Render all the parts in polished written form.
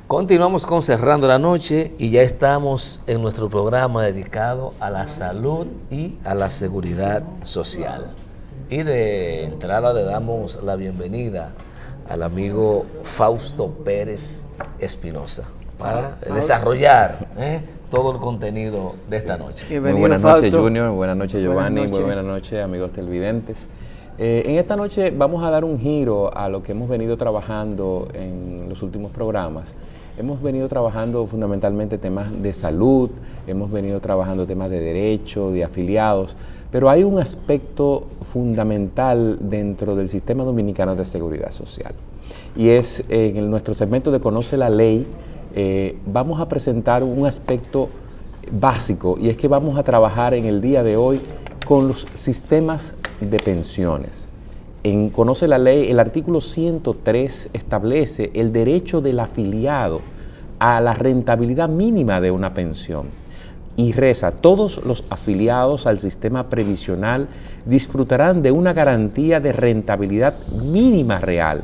Continuamos con Cerrando la Noche y ya estamos en nuestro programa dedicado a la salud y a la seguridad social. Y de entrada le damos la bienvenida al amigo Fausto Pérez Espinosa para desarrollar todo el contenido de esta noche. Muy buenas noches, Junior, buenas noches, Giovanni, muy buenas noches, amigos televidentes. En esta noche vamos a dar un giro a lo que hemos venido trabajando en los últimos programas. Hemos venido trabajando fundamentalmente temas de salud, hemos venido trabajando temas de derecho, de afiliados, pero hay un aspecto fundamental dentro del sistema dominicano de seguridad social. Y es en nuestro segmento de Conoce la Ley, vamos a presentar un aspecto básico, y es que vamos a trabajar en el día de hoy con los sistemas de pensiones. En Conoce la Ley, el artículo 103 establece el derecho del afiliado a la rentabilidad mínima de una pensión y reza: todos los afiliados al sistema previsional disfrutarán de una garantía de rentabilidad mínima real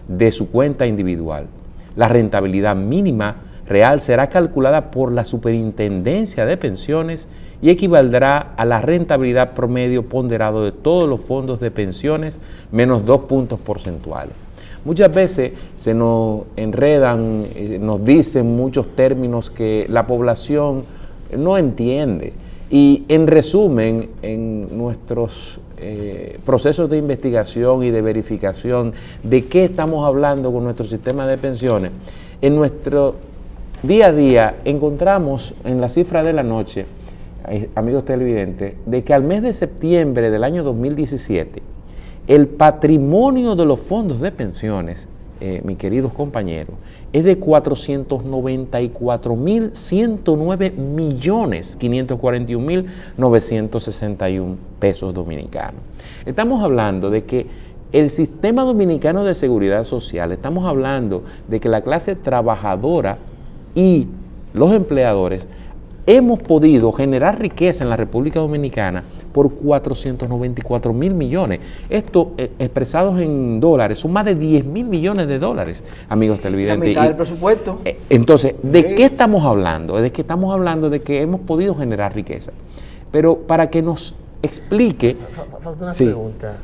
de su cuenta individual. La rentabilidad mínima real será calculada por la Superintendencia de Pensiones y equivaldrá a la rentabilidad promedio ponderado de todos los fondos de pensiones menos 2 puntos porcentuales. Muchas veces se nos enredan, nos dicen muchos términos que la población no entiende. Y en resumen, en nuestros procesos de investigación y de verificación de qué estamos hablando con nuestro sistema de pensiones, en nuestro día a día encontramos en la cifra de la noche, amigos televidentes, de que al mes de septiembre del año 2017, el patrimonio de los fondos de pensiones, mis queridos compañeros, es de 494.109.541.961 pesos dominicanos. Estamos hablando de que el sistema dominicano de seguridad social, estamos hablando de que la clase trabajadora y los empleadores hemos podido generar riqueza en la República Dominicana por 494.000 millones. Esto, expresados en dólares, son más de 10.000 millones de dólares, amigos televidentes. La mitad del presupuesto. Entonces, ¿de qué estamos hablando? De que estamos hablando de que hemos podido generar riqueza. Pero para que nos explique... Falta una pregunta.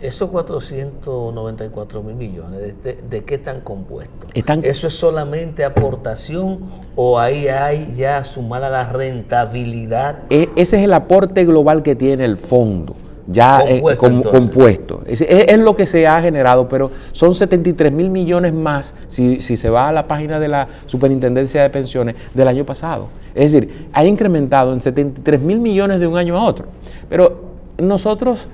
Esos 494.000 millones, ¿de qué están compuestos? ¿Eso es solamente aportación o ahí hay ya sumada la rentabilidad? Ese es el aporte global que tiene el fondo, ya compuesto. Es lo que se ha generado, pero son 73.000 millones más si se va a la página de la Superintendencia de Pensiones del año pasado. Es decir, ha incrementado en 73.000 millones de un año a otro. Pero nosotros...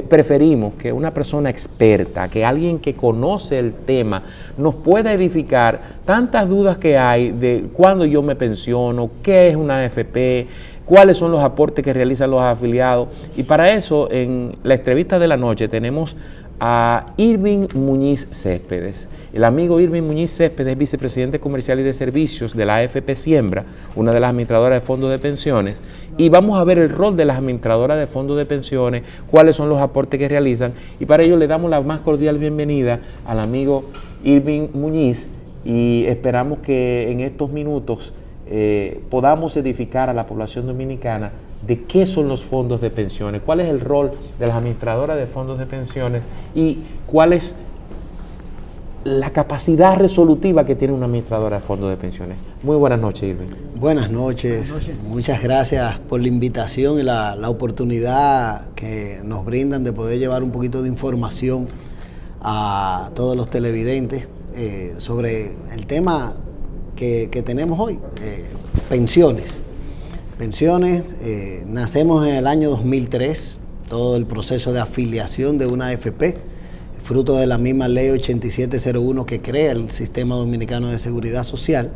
preferimos que una persona experta, que alguien que conoce el tema, nos pueda edificar tantas dudas que hay de cuándo yo me pensiono, qué es una AFP, cuáles son los aportes que realizan los afiliados. Y para eso, en la entrevista de la noche, tenemos a Irving Muñiz Céspedes. El amigo Irving Muñiz Céspedes es vicepresidente comercial y de servicios de la AFP Siembra, una de las administradoras de fondos de pensiones, y vamos a ver el rol de las administradoras de fondos de pensiones, cuáles son los aportes que realizan, y para ello le damos la más cordial bienvenida al amigo Irving Muñiz, y esperamos que en estos minutos podamos edificar a la población dominicana de qué son los fondos de pensiones, cuál es el rol de las administradoras de fondos de pensiones y cuál es la capacidad resolutiva que tiene una administradora de fondos de pensiones. Muy buenas noches, Irving. Buenas noches. Muchas gracias por la invitación y la oportunidad que nos brindan de poder llevar un poquito de información a todos los televidentes sobre el tema que tenemos hoy, pensiones. Pensiones, nacemos en el año 2003, todo el proceso de afiliación de una AFP, fruto de la misma ley 8701 que crea el Sistema Dominicano de Seguridad Social,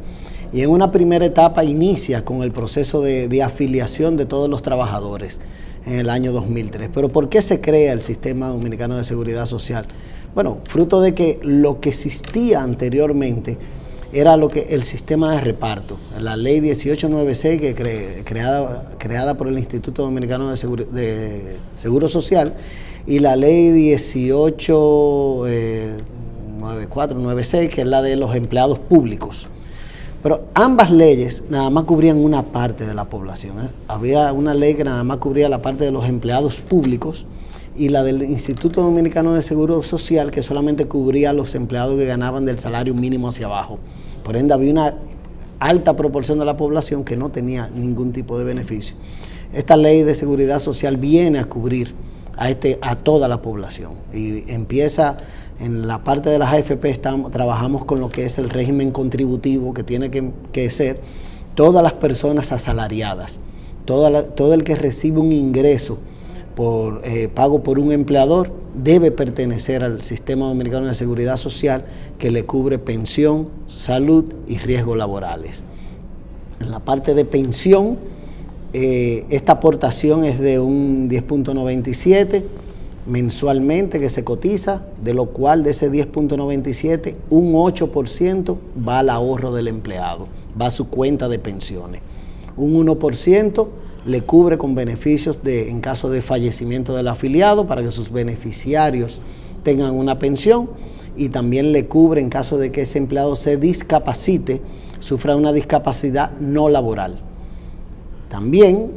y en una primera etapa inicia con el proceso de afiliación de todos los trabajadores en el año 2003. Pero ¿por qué se crea el Sistema Dominicano de Seguridad Social? Bueno, fruto de que lo que existía anteriormente era el sistema de reparto. La ley 1896, que creada por el Instituto Dominicano de Seguro Social, y la ley 18 94, 96, que es la de los empleados públicos. Pero ambas leyes nada más cubrían una parte de la población. Había una ley que nada más cubría la parte de los empleados públicos y la del Instituto Dominicano de Seguro Social, que solamente cubría a los empleados que ganaban del salario mínimo hacia abajo. Por ende, había una alta proporción de la población que no tenía ningún tipo de beneficio. Esta ley de seguridad social viene a cubrir a toda la población y empieza en la parte de las AFP. Trabajamos con lo que es el régimen contributivo, que tiene que ser todas las personas asalariadas, todo el que recibe un ingreso por pago por un empleador debe pertenecer al Sistema Dominicano de Seguridad Social, que le cubre pensión, salud y riesgos laborales. En la parte de pensión, esta aportación es de un 10.97 mensualmente que se cotiza, de lo cual de ese 10.97, un 8% va al ahorro del empleado, va a su cuenta de pensiones. Un 1% le cubre con beneficios en caso de fallecimiento del afiliado, para que sus beneficiarios tengan una pensión, y también le cubre en caso de que ese empleado se discapacite, sufra una discapacidad no laboral. También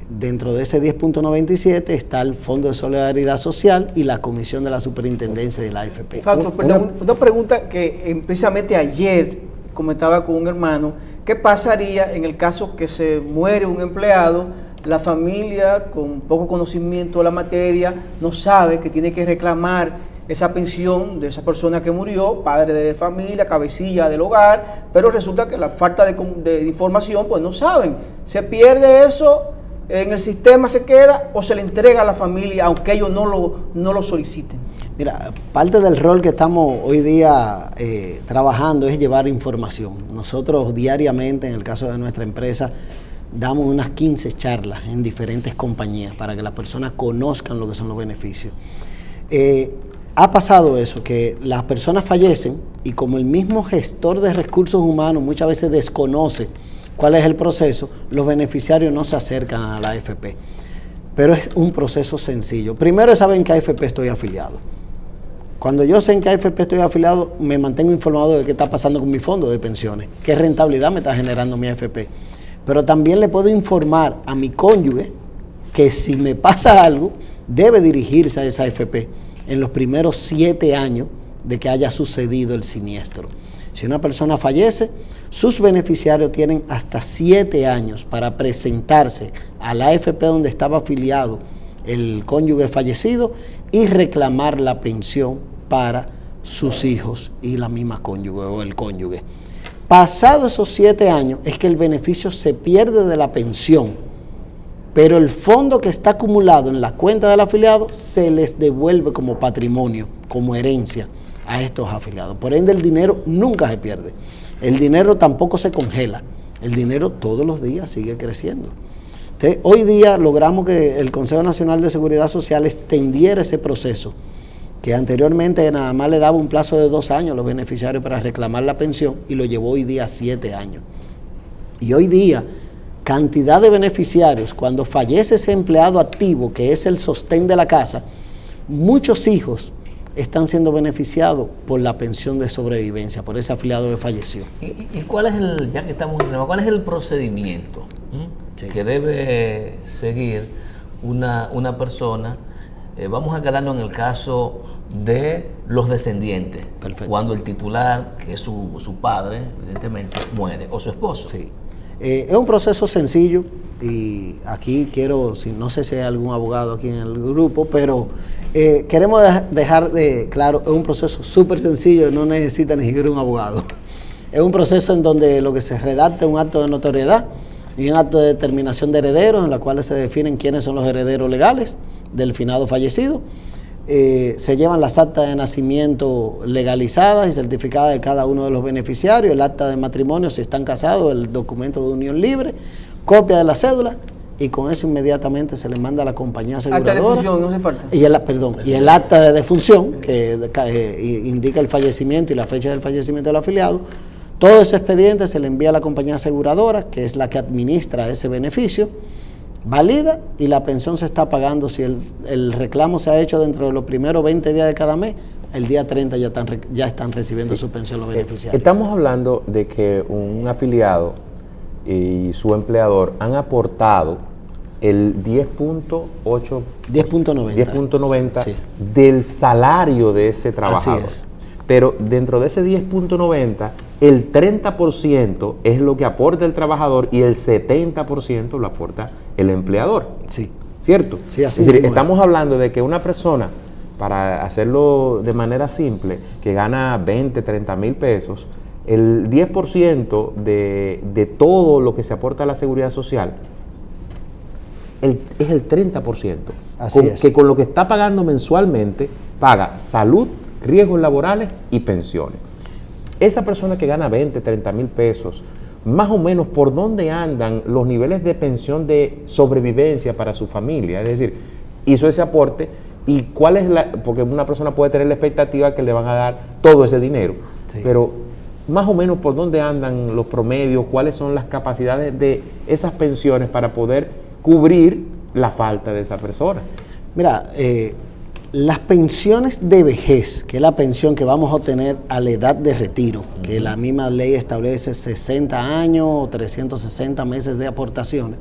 dentro de ese 10.97 está el Fondo de Solidaridad Social y la Comisión de la Superintendencia de la AFP. Fausto, perdón, una pregunta que precisamente ayer comentaba con un hermano. ¿Qué pasaría en el caso que se muere un empleado, la familia con poco conocimiento de la materia no sabe que tiene que reclamar esa pensión de esa persona que murió, padre de familia, cabecilla del hogar, pero resulta que la falta de información, pues no saben? ¿Se pierde eso en el sistema, se queda, o se le entrega a la familia aunque ellos no lo soliciten? Mira, parte del rol que estamos hoy día trabajando es llevar información. Nosotros diariamente, en el caso de nuestra empresa, damos unas 15 charlas en diferentes compañías para que las personas conozcan lo que son los beneficios. Ha pasado eso, que las personas fallecen y como el mismo gestor de recursos humanos muchas veces desconoce cuál es el proceso, los beneficiarios no se acercan a la AFP. Pero es un proceso sencillo. Primero es saber en qué AFP estoy afiliado. Cuando yo sé en qué AFP estoy afiliado, me mantengo informado de qué está pasando con mi fondo de pensiones, qué rentabilidad me está generando mi AFP. Pero también le puedo informar a mi cónyuge que si me pasa algo, debe dirigirse a esa AFP en los primeros 7 años de que haya sucedido el siniestro. Si una persona fallece, sus beneficiarios tienen hasta 7 años para presentarse a la AFP donde estaba afiliado el cónyuge fallecido y reclamar la pensión para sus hijos y la misma cónyuge o el cónyuge. Pasados esos 7 años es que el beneficio se pierde de la pensión, pero el fondo que está acumulado en la cuenta del afiliado se les devuelve como patrimonio, como herencia a estos afiliados. Por ende, el dinero nunca se pierde. El dinero tampoco se congela. El dinero todos los días sigue creciendo. Entonces, hoy día logramos que el Consejo Nacional de Seguridad Social extendiera ese proceso, que anteriormente nada más le daba un plazo de 2 años a los beneficiarios para reclamar la pensión, y lo llevó hoy día a 7 años. Y hoy día, cantidad de beneficiarios, cuando fallece ese empleado activo, que es el sostén de la casa, muchos hijos están siendo beneficiados por la pensión de sobrevivencia, por ese afiliado que falleció. ¿Y cuál es ya que estamos en el tema, cuál es el procedimiento que debe seguir una persona? Vamos a quedarnos en el caso de los descendientes. Perfecto. Cuando el titular, que es su padre, evidentemente, muere, o su esposo. Sí. Es un proceso sencillo, y aquí no sé si hay algún abogado aquí en el grupo, pero queremos dejar claro, es un proceso súper sencillo y no necesita ni siquiera un abogado. Es un proceso en donde lo que se redacta es un acto de notoriedad y un acto de determinación de herederos, en la cual se definen quiénes son los herederos legales del finado fallecido. Se llevan las actas de nacimiento legalizadas y certificadas de cada uno de los beneficiarios, el acta de matrimonio si están casados, el documento de unión libre, copia de la cédula, y con eso inmediatamente se le manda a la compañía aseguradora. Acta de defunción, no hace falta. Y el acta de defunción, que indica el fallecimiento y la fecha del fallecimiento del afiliado. Todo ese expediente se le envía a la compañía aseguradora, que es la que administra ese beneficio, valida, y la pensión se está pagando. Si el reclamo se ha hecho dentro de los primeros 20 días de cada mes, el día 30 ya están recibiendo su pensión los beneficiarios. Estamos hablando de que un afiliado y su empleador han aportado el 10.90 sí, del salario de ese trabajador. Así es. Pero dentro de ese 10.90, el 30% es lo que aporta el trabajador y el 70% lo aporta el empleador. Sí. ¿Cierto? Sí, así es decir, mismo estamos hablando de que una persona, para hacerlo de manera simple, que gana 20, 30 mil pesos, el 10% de todo lo que se aporta a la seguridad social es el 30%. Así es. Que con lo que está pagando mensualmente, paga salud, riesgos laborales y pensiones. Esa persona que gana 20, 30 mil pesos, más o menos por dónde andan los niveles de pensión de sobrevivencia para su familia, es decir, hizo ese aporte y cuál es porque una persona puede tener la expectativa que le van a dar todo ese dinero, sí, pero más o menos por dónde andan los promedios, cuáles son las capacidades de esas pensiones para poder cubrir la falta de esa persona. Mira, las pensiones de vejez, que es la pensión que vamos a obtener a la edad de retiro, que la misma ley establece 60 años o 360 meses de aportaciones,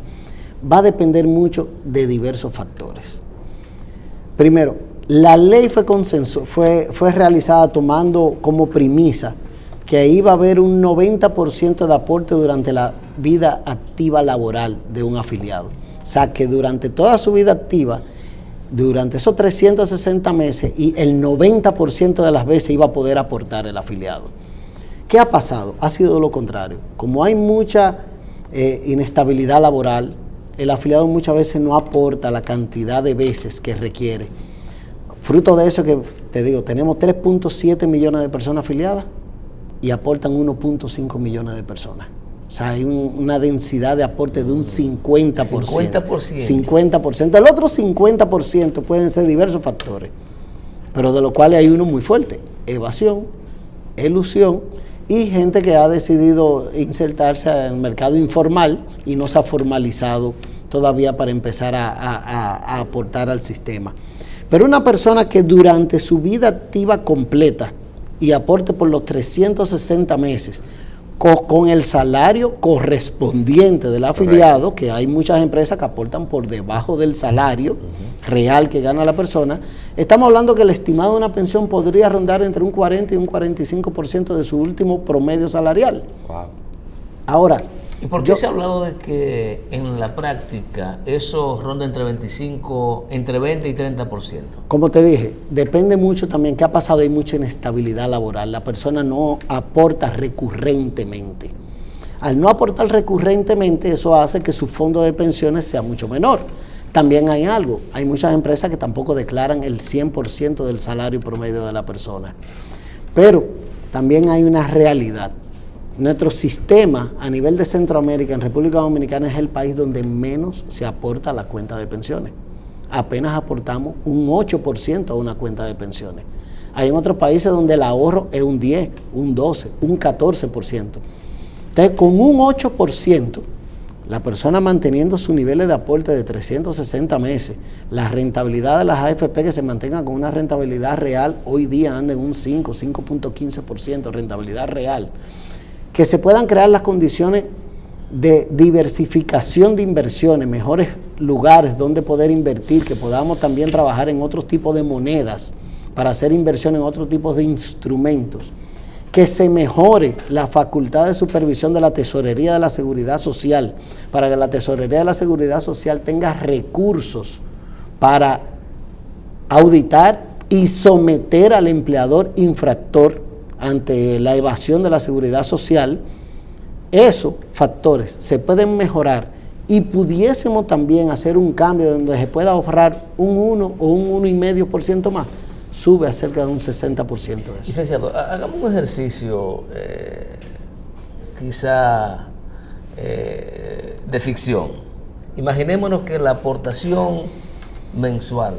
va a depender mucho de diversos factores. Primero, la ley fue realizada tomando como premisa que iba a haber un 90% de aporte durante la vida activa laboral de un afiliado. O sea, que durante toda su vida activa, durante esos 360 meses, y el 90% de las veces iba a poder aportar el afiliado. ¿Qué ha pasado? Ha sido lo contrario. Como hay mucha inestabilidad laboral, el afiliado muchas veces no aporta la cantidad de veces que requiere. Fruto de eso que te digo, tenemos 3.7 millones de personas afiliadas y aportan 1.5 millones de personas. O sea, hay una densidad de aporte de un 50%. 50%. El otro 50% pueden ser diversos factores, pero de los cuales hay uno muy fuerte: evasión, elusión y gente que ha decidido insertarse en el mercado informal y no se ha formalizado todavía para empezar a aportar al sistema. Pero una persona que durante su vida activa completa y aporte por los 360 meses, con el salario correspondiente del afiliado, que hay muchas empresas que aportan por debajo del salario real que gana la persona, estamos hablando que el estimado de una pensión podría rondar entre un 40 y un 45% de su último promedio salarial. Wow. Ahora, ¿y por qué se ha hablado de que en la práctica eso ronda entre 20 y 30%? Como te dije, depende mucho también qué ha pasado. Hay mucha inestabilidad laboral. La persona no aporta recurrentemente. Al no aportar recurrentemente, eso hace que su fondo de pensiones sea mucho menor. También hay algo. Hay muchas empresas que tampoco declaran el 100% del salario promedio de la persona. Pero también hay una realidad. Nuestro sistema a nivel de Centroamérica, en República Dominicana, es el país donde menos se aporta a la cuenta de pensiones. Apenas aportamos un 8% a una cuenta de pensiones. Hay en otros países donde el ahorro es un 10, un 12, un 14%. Entonces, con un 8%, la persona manteniendo sus niveles de aporte de 360 meses, la rentabilidad de las AFP que se mantenga con una rentabilidad real, hoy día anda en un 5.15% de rentabilidad real. Que se puedan crear las condiciones de diversificación de inversiones, mejores lugares donde poder invertir, que podamos también trabajar en otros tipos de monedas para hacer inversión en otros tipos de instrumentos, que se mejore la facultad de supervisión de la Tesorería de la Seguridad Social, para que la Tesorería de la Seguridad Social tenga recursos para auditar y someter al empleador infractor ante la evasión de la seguridad social. Esos factores se pueden mejorar y pudiésemos también hacer un cambio donde se pueda ahorrar un 1 o un 1,5% más, sube a cerca de un 60% de eso. Licenciado, hagamos un ejercicio quizá de ficción. Imaginémonos que la aportación mensual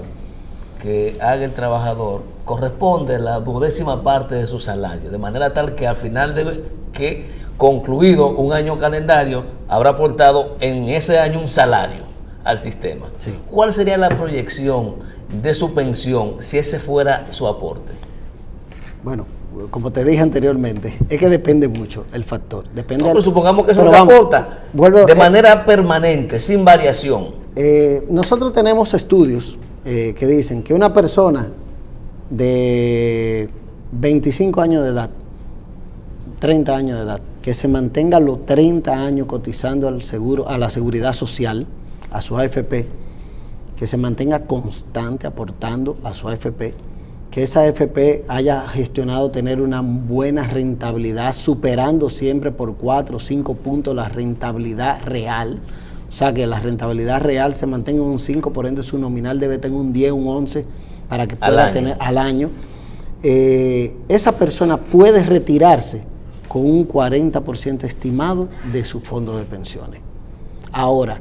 que haga el trabajador corresponde a la 12ª parte de su salario, de manera tal que al final de que concluido un año calendario habrá aportado en ese año un salario al sistema. Sí. ¿Cuál sería la proyección de su pensión si ese fuera su aporte? Bueno, como te dije anteriormente, es que depende mucho el factor. Depende pero supongamos que eso pero se vamos, aporta de manera permanente, sin variación. Nosotros tenemos estudios que dicen que una persona de 25 años de edad, 30 años de edad, que se mantenga los 30 años cotizando al seguro, a la seguridad social, a su AFP, que se mantenga constante aportando a su AFP, que esa AFP haya gestionado tener una buena rentabilidad, superando siempre por 4 o 5 puntos la rentabilidad real. O sea, que la rentabilidad real se mantenga en un 5, por ende su nominal debe tener un 10, un 11, para que pueda tener al año. Esa persona puede retirarse con un 40% estimado de su fondo de pensiones. Ahora,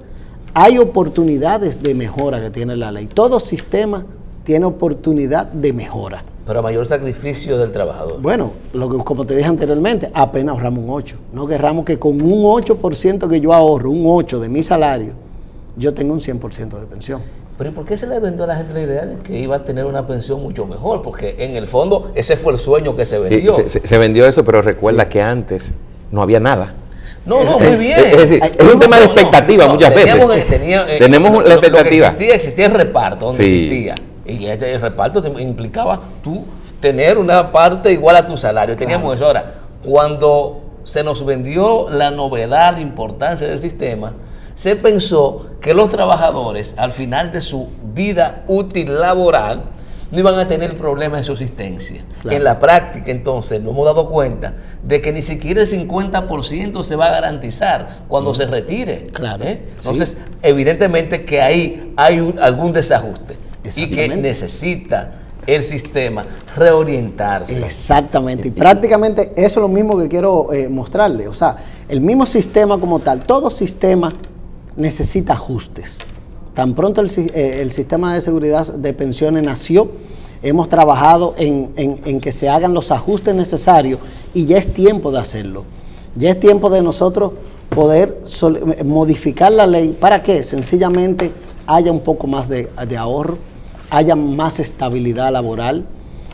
hay oportunidades de mejora que tiene la ley. Todo sistema tiene oportunidad de mejora. Pero a mayor sacrificio del trabajador. Bueno, como te dije anteriormente, apenas ahorramos un 8. No querramos que con un 8% que yo ahorro, un 8 de mi salario, yo tenga un 100% de pensión. Pero ¿y por qué se le vendió a la gente la idea de que iba a tener una pensión mucho mejor? Porque en el fondo ese fue el sueño que se vendió. Sí, se vendió eso, pero recuerda que antes no había nada. No, muy bien. Es decir, es un tema de expectativa muchas veces. Tenemos la expectativa. Lo que existía el reparto, donde existía. Y el reparto implicaba tú tener una parte igual a tu salario. Teníamos eso. Ahora, cuando se nos vendió la novedad, la importancia del sistema, se pensó que los trabajadores, al final de su vida útil laboral, no iban a tener problemas de subsistencia. Claro. En la práctica, entonces, nos hemos dado cuenta de que ni siquiera el 50% se va a garantizar cuando se retire. Claro. Entonces, evidentemente que ahí hay algún desajuste y que necesita el sistema reorientarse. Exactamente, y prácticamente eso es lo mismo que quiero mostrarle. O sea, el mismo sistema como tal, todo sistema necesita ajustes. Tan pronto el sistema de seguridad de pensiones nació, hemos trabajado en que se hagan los ajustes necesarios y ya es tiempo de hacerlo. Ya es tiempo de nosotros poder modificar la ley para que sencillamente haya un poco más de ahorro, haya más estabilidad laboral,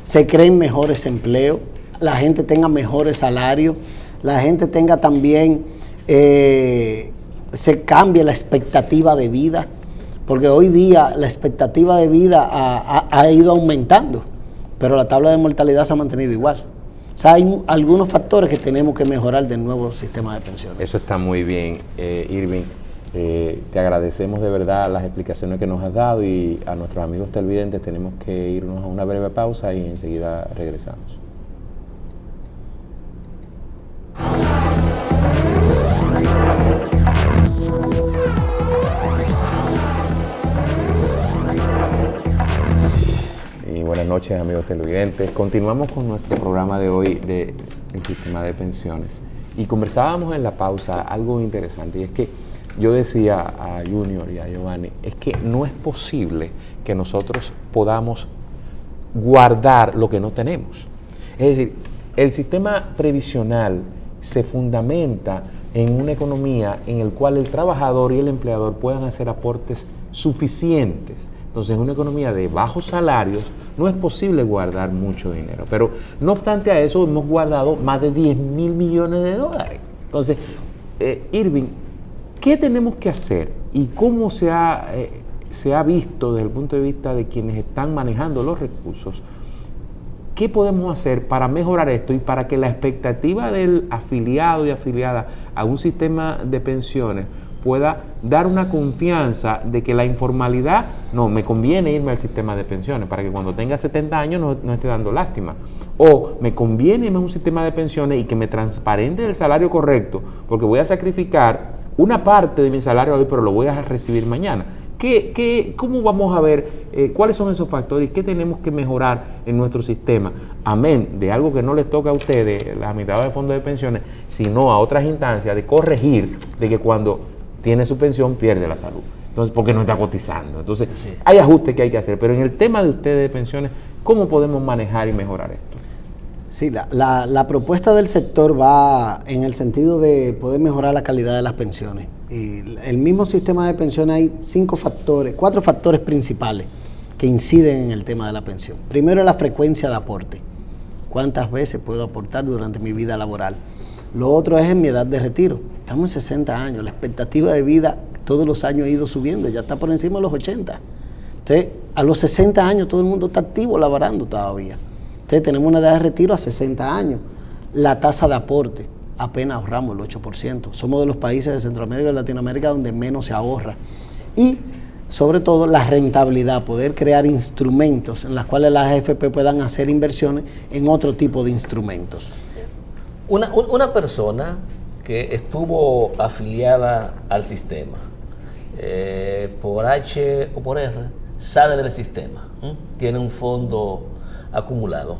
se creen mejores empleos, la gente tenga mejores salarios, la gente tenga también, se cambie la expectativa de vida, porque hoy día la expectativa de vida ha ido aumentando, pero la tabla de mortalidad se ha mantenido igual. O sea, hay algunos factores que tenemos que mejorar del nuevo sistema de pensiones. Eso está muy bien, Irving. Te agradecemos de verdad las explicaciones que nos has dado, y a nuestros amigos televidentes tenemos que irnos a una breve pausa y enseguida regresamos. Y buenas noches, amigos televidentes. Continuamos con nuestro programa de hoy del sistema de pensiones, y conversábamos en la pausa algo interesante, y es que yo decía a Junior y a Giovanni, es que no es posible que nosotros podamos guardar lo que no tenemos. Es decir, el sistema previsional se fundamenta en una economía en la cual el trabajador y el empleador puedan hacer aportes suficientes. Entonces, en una economía de bajos salarios no es posible guardar mucho dinero. Pero no obstante a eso, hemos guardado más de 10.000 millones de dólares. Entonces, Irving, ¿qué tenemos que hacer y cómo se ha visto desde el punto de vista de quienes están manejando los recursos? ¿Qué podemos hacer para mejorar esto y para que la expectativa del afiliado y afiliada a un sistema de pensiones pueda dar una confianza de que la informalidad, no, me conviene irme al sistema de pensiones para que cuando tenga 70 años no esté dando lástima? O me conviene irme a un sistema de pensiones y que me transparente el salario correcto, porque voy a sacrificar una parte de mi salario hoy, pero lo voy a recibir mañana. ¿Cómo vamos a ver cuáles son esos factores? ¿Qué tenemos que mejorar en nuestro sistema? Amén de algo que no les toca a ustedes, la mitad de fondos de pensiones, sino a otras instancias de corregir de que cuando tiene su pensión pierde la salud. Entonces, porque no está cotizando. Entonces, sí, hay ajustes que hay que hacer. Pero en el tema de ustedes de pensiones, ¿cómo podemos manejar y mejorar esto? Sí, la propuesta del sector va en el sentido de poder mejorar la calidad de las pensiones. Y el mismo sistema de pensiones hay 4 factores principales que inciden en el tema de la pensión. Primero es la frecuencia de aporte. cuántas veces puedo aportar durante mi vida laboral. Lo otro es en mi edad de retiro. Estamos en 60 años, la expectativa de vida todos los años ha ido subiendo, ya está por encima de los 80. Entonces, a los 60 años todo el mundo está activo laborando todavía. Entonces, tenemos una edad de retiro a 60 años. La tasa de aporte, apenas ahorramos el 8%. Somos de los países de Centroamérica y Latinoamérica donde menos se ahorra. Y, sobre todo, la rentabilidad, poder crear instrumentos en los cuales las AFP puedan hacer inversiones en otro tipo de instrumentos. Una persona que estuvo afiliada al sistema, por H o por R, sale del sistema, tiene un fondo acumulado.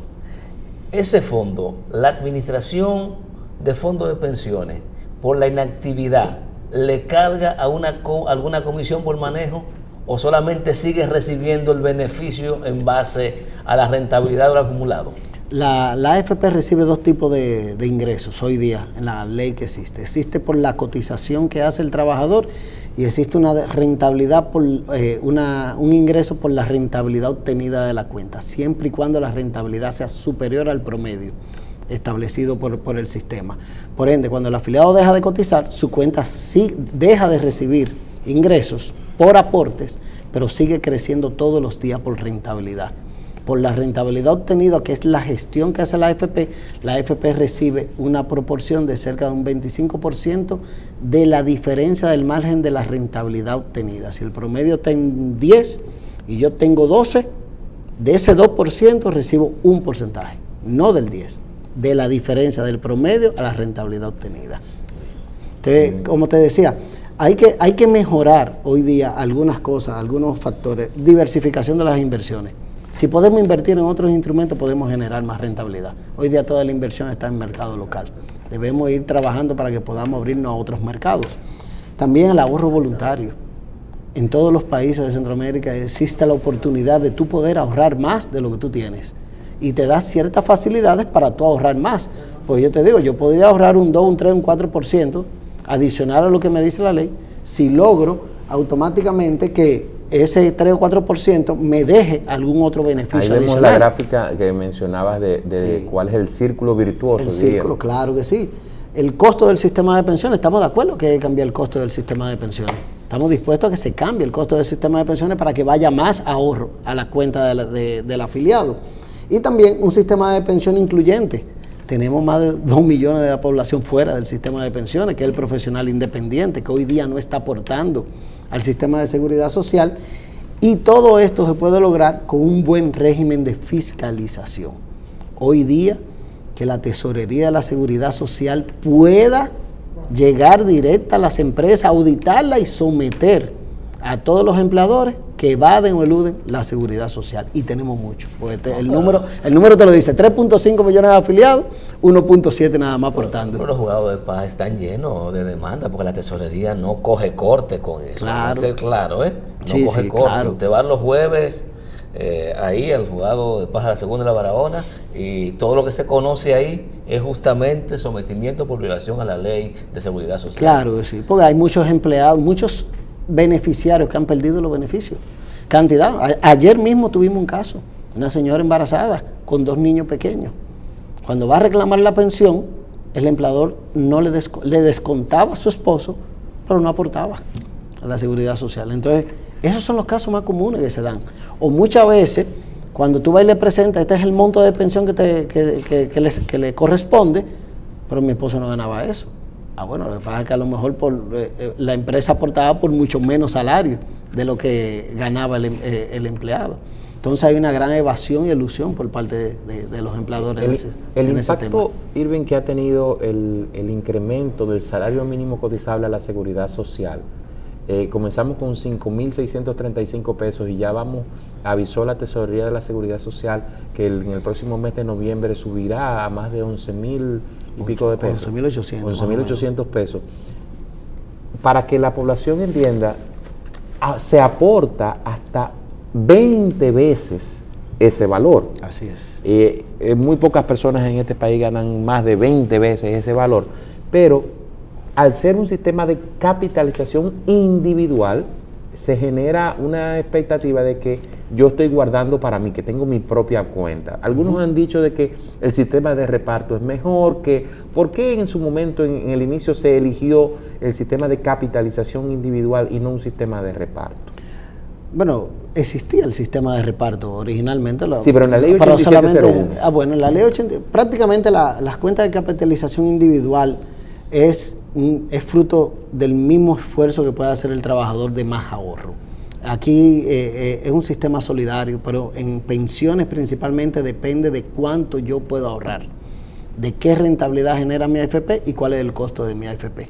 Ese fondo, la administración de fondos de pensiones, por la inactividad, ¿le carga a alguna comisión por manejo o solamente sigue recibiendo el beneficio en base a la rentabilidad del acumulado? La AFP recibe dos tipos de ingresos hoy día en la ley que existe. Existe por la cotización que hace el trabajador y existe una rentabilidad un ingreso por la rentabilidad obtenida de la cuenta, siempre y cuando la rentabilidad sea superior al promedio establecido por el sistema. Por ende, cuando el afiliado deja de cotizar, su cuenta sí deja de recibir ingresos por aportes, pero sigue creciendo todos los días por rentabilidad. Por la rentabilidad obtenida, que es la gestión que hace la AFP recibe una proporción de cerca de un 25% de la diferencia del margen de la rentabilidad obtenida. Si el promedio está en 10 y yo tengo 12, de ese 2% recibo un porcentaje, no del 10, de la diferencia del promedio a la rentabilidad obtenida. Entonces, como te decía, hay que mejorar hoy día algunas cosas, algunos factores, diversificación de las inversiones. Si podemos invertir en otros instrumentos, podemos generar más rentabilidad. Hoy día toda la inversión está en el mercado local. Debemos ir trabajando para que podamos abrirnos a otros mercados. También el ahorro voluntario. En todos los países de Centroamérica existe la oportunidad de tú poder ahorrar más de lo que tú tienes. Y te da ciertas facilidades para tú ahorrar más. Pues yo te digo, yo podría ahorrar un 2, un 3, un 4% adicional a lo que me dice la ley, si logro automáticamente que ese 3 o 4% me deje algún otro beneficio adicional. Ahí vemos la gráfica que mencionabas de sí, cuál es el círculo virtuoso. El círculo, claro que sí. El costo del sistema de pensiones, estamos de acuerdo que hay que cambiar el costo del sistema de pensiones. Estamos dispuestos a que se cambie el costo del sistema de pensiones para que vaya más ahorro a la cuenta del afiliado. Y también un sistema de pensión incluyente. Tenemos más de 2 millones de la población fuera del sistema de pensiones, que es el profesional independiente, que hoy día no está aportando al sistema de seguridad social, y todo esto se puede lograr con un buen régimen de fiscalización. Hoy día, que la Tesorería de la Seguridad Social pueda llegar directa a las empresas, auditarla y someter a todos los empleadores que evaden o eluden la seguridad social. Y tenemos mucho. Pues el número te lo dice, 3.5 millones de afiliados, 1.7 nada más aportando. Pero los juzgados de paz están llenos de demandas porque la tesorería no coge corte con eso. Claro. Ser claro, ¿eh? No sí, coge sí, corte. claro. Usted va los jueves ahí al juzgado de paz de la Segunda de la Barahona y todo lo que se conoce ahí es justamente sometimiento por violación a la ley de seguridad social. Claro que sí, porque hay muchos empleados, muchos beneficiarios que han perdido los beneficios. Cantidad. Ayer mismo tuvimos un caso, una señora embarazada con 2 niños pequeños. Cuando va a reclamar la pensión, el empleador no le descontaba a su esposo, pero no aportaba a la seguridad social. Entonces, esos son los casos más comunes que se dan. O muchas veces, cuando tú vas y le presentas, este es el monto de pensión que le corresponde, pero mi esposo no ganaba eso. Bueno, lo que pasa es que a lo mejor la empresa aportaba por mucho menos salario de lo que ganaba el empleado. Entonces hay una gran evasión y elusión por parte de los empleadores en ese tema. El impacto, Irving, que ha tenido el incremento del salario mínimo cotizable a la seguridad social. Comenzamos con 5.635 pesos y ya avisó la Tesorería de la Seguridad Social que en el próximo mes de noviembre subirá a más de 11.000 y pico de pesos. 11.800. 11.800 pesos. Para que la población entienda, se aporta hasta 20 veces ese valor. Así es. Muy pocas personas en este país ganan más de 20 veces ese valor, pero al ser un sistema de capitalización individual, se genera una expectativa de que yo estoy guardando para mí, que tengo mi propia cuenta. Algunos han dicho de que el sistema de reparto es mejor, que ¿por qué en su momento, en el inicio, se eligió el sistema de capitalización individual y no un sistema de reparto? Bueno, existía el sistema de reparto originalmente. Sí, pero en la ley 8701. Bueno, en la ley 80, prácticamente las cuentas de capitalización individual es fruto del mismo esfuerzo que puede hacer el trabajador de más ahorro. Aquí es un sistema solidario, pero en pensiones principalmente depende de cuánto yo puedo ahorrar, de qué rentabilidad genera mi AFP y cuál es el costo de mi AFP.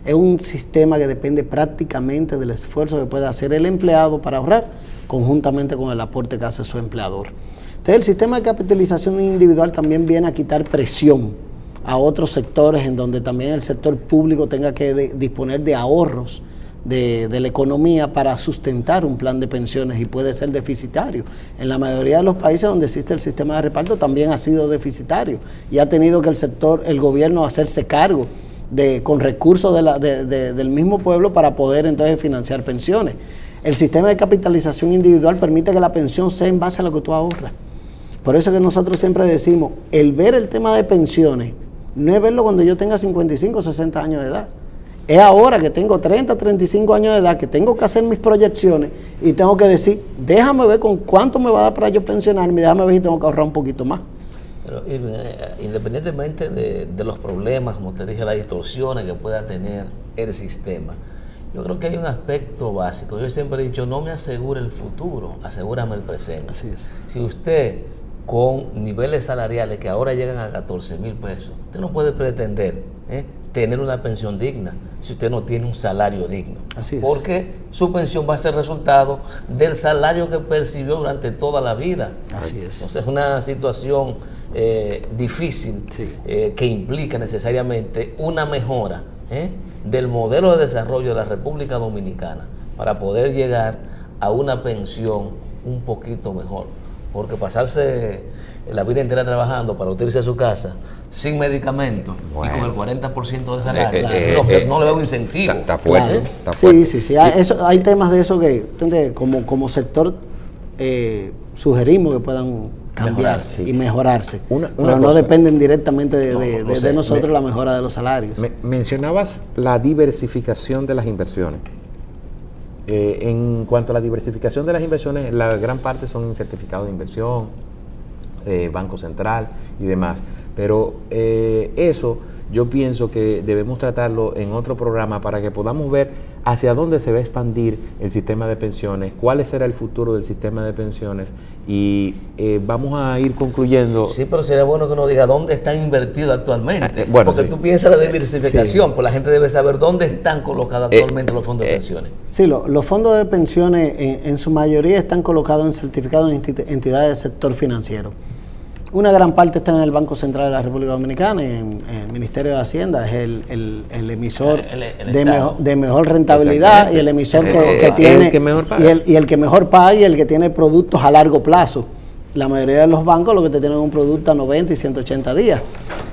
Es un sistema que depende prácticamente del esfuerzo que puede hacer el empleado para ahorrar, conjuntamente con el aporte que hace su empleador. Entonces, el sistema de capitalización individual también viene a quitar presión a otros sectores en donde también el sector público tenga que disponer de ahorros de la economía para sustentar un plan de pensiones y puede ser deficitario. En la mayoría de los países donde existe el sistema de reparto también ha sido deficitario y ha tenido que el gobierno hacerse cargo con recursos del mismo pueblo para poder entonces financiar pensiones. El sistema de capitalización individual permite que la pensión sea en base a lo que tú ahorras. Por eso que nosotros siempre decimos, el ver el tema de pensiones no es verlo cuando yo tenga 55 o 60 años de edad. Es ahora que tengo 30, 35 años de edad, que tengo que hacer mis proyecciones y tengo que decir, déjame ver con cuánto me va a dar para yo pensionarme, déjame ver si tengo que ahorrar un poquito más. Pero independientemente de los problemas, como te dije, las distorsiones que pueda tener el sistema, yo creo que hay un aspecto básico. Yo siempre he dicho, no me asegure el futuro, asegúrame el presente. Así es. Si usted, con niveles salariales que ahora llegan a 14,000 pesos, usted no puede pretender tener una pensión digna si usted no tiene un salario digno. Así es. Porque su pensión va a ser resultado del salario que percibió durante toda la vida. Así es. Entonces es una situación difícil, sí, que implica necesariamente una mejora del modelo de desarrollo de la República Dominicana para poder llegar a una pensión un poquito mejor. Porque pasarse la vida entera trabajando para usted irse a su casa sin medicamentos y con el 40% del salario, no le veo incentivo. Está fuerte. Claro. Está fuerte. Sí. Hay temas de eso que como sector sugerimos que puedan cambiarse y mejorarse, pero no dependen directamente de nosotros la mejora de los salarios. Mencionabas la diversificación de las inversiones. En cuanto a la diversificación de las inversiones, la gran parte son certificados de inversión, Banco Central y demás. Pero eso yo pienso que debemos tratarlo en otro programa para que podamos ver hacia dónde se va a expandir el sistema de pensiones, cuál será el futuro del sistema de pensiones y vamos a ir concluyendo. Sí, pero sería bueno que nos diga dónde están invertidos actualmente. Bueno, porque tú piensas la diversificación, pues la gente debe saber dónde están colocados actualmente los fondos de pensiones. Sí, los fondos de pensiones en su mayoría están colocados en certificados de entidades del sector financiero. Una gran parte está en el Banco Central de la República Dominicana y en el Ministerio de Hacienda, es el emisor de mejor rentabilidad y el emisor que tiene, y el que mejor paga y el que tiene productos a largo plazo. La mayoría de los bancos lo que te tienen es un producto a 90 y 180 días.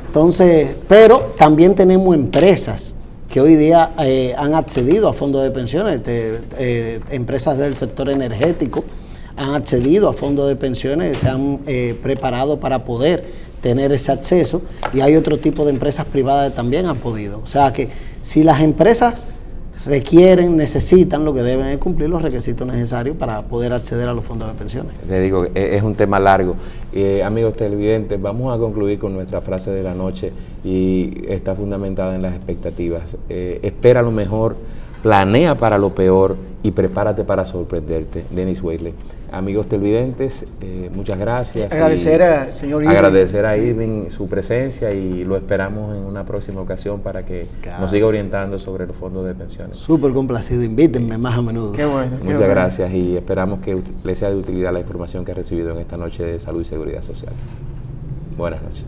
Entonces, pero también tenemos empresas que hoy día han accedido a fondos de pensiones, empresas del sector energético, han accedido a fondos de pensiones, se han preparado para poder tener ese acceso y hay otro tipo de empresas privadas que también han podido. O sea que si las empresas necesitan, lo que deben es cumplir los requisitos necesarios para poder acceder a los fondos de pensiones. Le digo, es un tema largo. Amigos televidentes, vamos a concluir con nuestra frase de la noche y está fundamentada en las expectativas. Espera lo mejor, planea para lo peor y prepárate para sorprenderte. Dennis Wesley. Amigos televidentes, muchas gracias. Agradecer a señor Irving. Agradecer a Irving su presencia y lo esperamos en una próxima ocasión para que nos siga orientando sobre los fondos de pensiones. Súper complacido, invítenme más a menudo. Qué bueno. Muchas gracias y esperamos que les sea de utilidad la información que ha recibido en esta noche de Salud y Seguridad Social. Buenas noches.